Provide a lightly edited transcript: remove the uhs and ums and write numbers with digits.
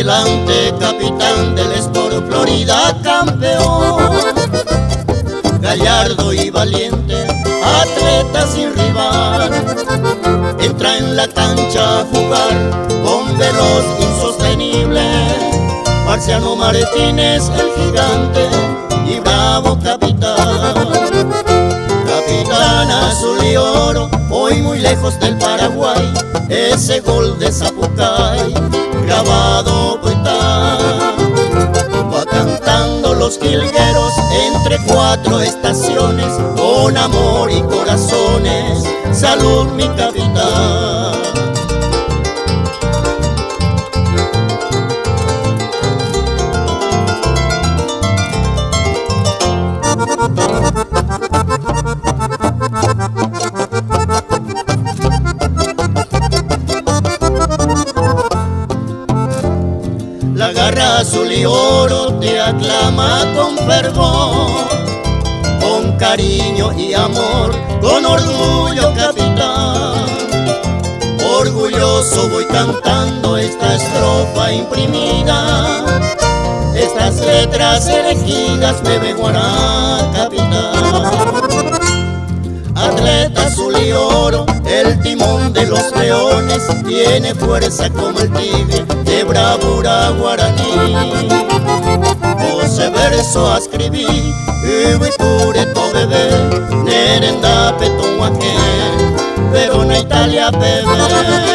adelante, capitán del Sport Florida, campeón. Gallardo y valiente, atleta sin rival, entra en la cancha a jugar con veloz insostenible. Marciano Martínez, el gigante y bravo capitán. Capitán azul y oro, hoy muy lejos del Paraguay, ese gol de Zapucay, grabado está. Va cantando los jilgueros entre 4 estaciones, con amor y corazones, salud mi capitán. La garra azul y oro te aclama con fervor, con cariño y amor, con orgullo capitán. Orgulloso voy cantando esta estrofa imprimida, estas letras elegidas me Beguará capitán. Atleta azul y oro, el timón de los leones, tiene fuerza como el tigre de bravura guaraní. Ose verso a escribir, Ubiture to bebé, Nerenda peton Verona Italia bebé.